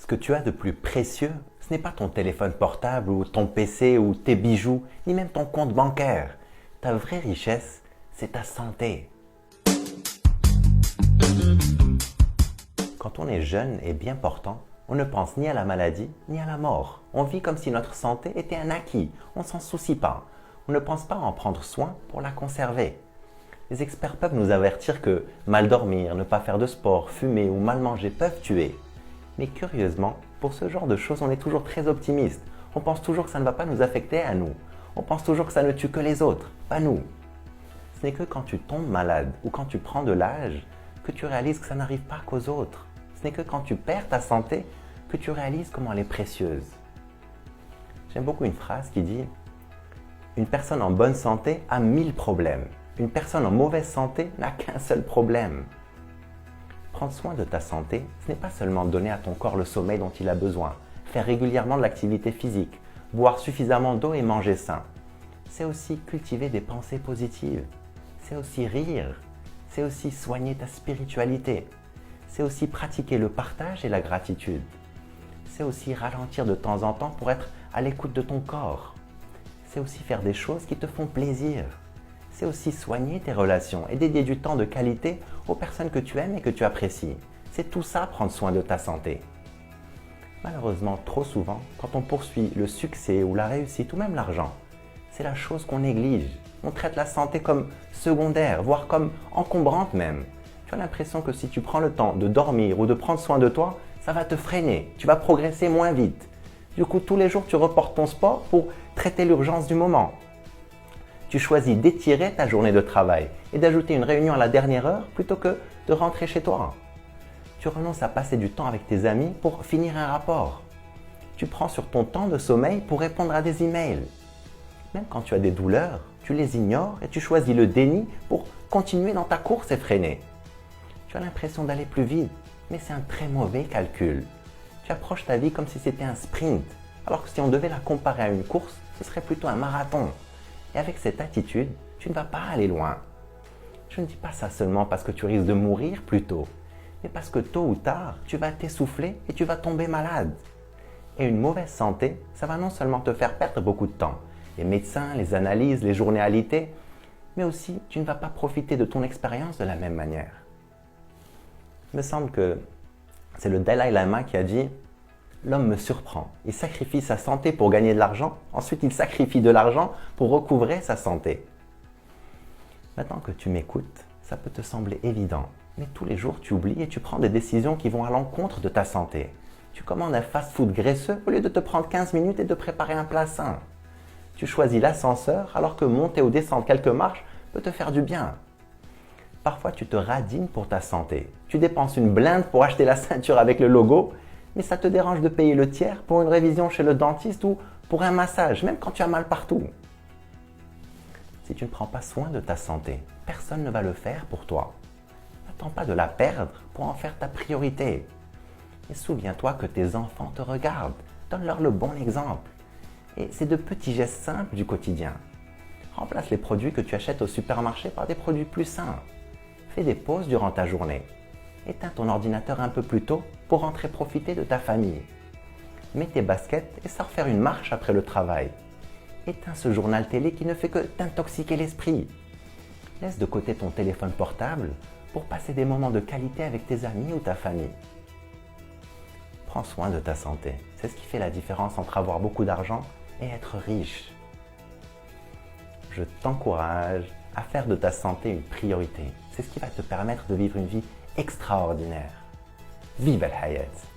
Ce que tu as de plus précieux, ce n'est pas ton téléphone portable ou ton PC ou tes bijoux, ni même ton compte bancaire. Ta vraie richesse, c'est ta santé. Quand on est jeune et bien portant, on ne pense ni à la maladie ni à la mort. On vit comme si notre santé était un acquis. On ne s'en soucie pas. On ne pense pas à en prendre soin pour la conserver. Les experts peuvent nous avertir que mal dormir, ne pas faire de sport, fumer ou mal manger peuvent tuer. Mais curieusement, pour ce genre de choses, on est toujours très optimiste. On pense toujours que ça ne va pas nous affecter à nous. On pense toujours que ça ne tue que les autres, pas nous. Ce n'est que quand tu tombes malade ou quand tu prends de l'âge que tu réalises que ça n'arrive pas qu'aux autres. Ce n'est que quand tu perds ta santé que tu réalises comment elle est précieuse. J'aime beaucoup une phrase qui dit « Une personne en bonne santé a 1000 problèmes. Une personne en mauvaise santé n'a qu'un seul problème. » Prendre soin de ta santé, ce n'est pas seulement donner à ton corps le sommeil dont il a besoin, faire régulièrement de l'activité physique, boire suffisamment d'eau et manger sain. C'est aussi cultiver des pensées positives. C'est aussi rire. C'est aussi soigner ta spiritualité. C'est aussi pratiquer le partage et la gratitude. C'est aussi ralentir de temps en temps pour être à l'écoute de ton corps. C'est aussi faire des choses qui te font plaisir. C'est aussi soigner tes relations et dédier du temps de qualité aux personnes que tu aimes et que tu apprécies. C'est tout ça, prendre soin de ta santé. Malheureusement, trop souvent, quand on poursuit le succès ou la réussite ou même l'argent, c'est la chose qu'on néglige. On traite la santé comme secondaire, voire comme encombrante même. Tu as l'impression que si tu prends le temps de dormir ou de prendre soin de toi, ça va te freiner, tu vas progresser moins vite. Du coup, tous les jours, tu reportes ton sport pour traiter l'urgence du moment. Tu choisis d'étirer ta journée de travail et d'ajouter une réunion à la dernière heure plutôt que de rentrer chez toi. Tu renonces à passer du temps avec tes amis pour finir un rapport. Tu prends sur ton temps de sommeil pour répondre à des emails. Même quand tu as des douleurs, tu les ignores et tu choisis le déni pour continuer dans ta course effrénée. Tu as l'impression d'aller plus vite, mais c'est un très mauvais calcul. Tu approches ta vie comme si c'était un sprint, alors que si on devait la comparer à une course, ce serait plutôt un marathon. Et avec cette attitude, tu ne vas pas aller loin. Je ne dis pas ça seulement parce que tu risques de mourir plus tôt, mais parce que tôt ou tard, tu vas t'essouffler et tu vas tomber malade. Et une mauvaise santé, ça va non seulement te faire perdre beaucoup de temps, les médecins, les analyses, les journées alitées, mais aussi tu ne vas pas profiter de ton expérience de la même manière. Il me semble que c'est le Dalai Lama qui a dit « L'homme me surprend, il sacrifie sa santé pour gagner de l'argent, ensuite il sacrifie de l'argent pour recouvrer sa santé. » Maintenant que tu m'écoutes, ça peut te sembler évident, mais tous les jours tu oublies et tu prends des décisions qui vont à l'encontre de ta santé. Tu commandes un fast-food graisseux au lieu de te prendre 15 minutes et de préparer un plat sain. Tu choisis l'ascenseur alors que monter ou descendre quelques marches peut te faire du bien. Parfois, tu te radines pour ta santé. Tu dépenses une blinde pour acheter la ceinture avec le logo, mais ça te dérange de payer le tiers pour une révision chez le dentiste ou pour un massage, même quand tu as mal partout. Si tu ne prends pas soin de ta santé, personne ne va le faire pour toi. N'attends pas de la perdre pour en faire ta priorité. Et souviens-toi que tes enfants te regardent. Donne-leur le bon exemple. Et c'est de petits gestes simples du quotidien. Remplace les produits que tu achètes au supermarché par des produits plus sains. Fais des pauses durant ta journée. Éteins ton ordinateur un peu plus tôt pour rentrer profiter de ta famille. Mets tes baskets et sors faire une marche après le travail. Éteins ce journal télé qui ne fait que t'intoxiquer l'esprit. Laisse de côté ton téléphone portable pour passer des moments de qualité avec tes amis ou ta famille. Prends soin de ta santé. C'est ce qui fait la différence entre avoir beaucoup d'argent et être riche. Je t'encourage à faire de ta santé une priorité. C'est ce qui va te permettre de vivre une vie extraordinaire. Vive Al Hayat!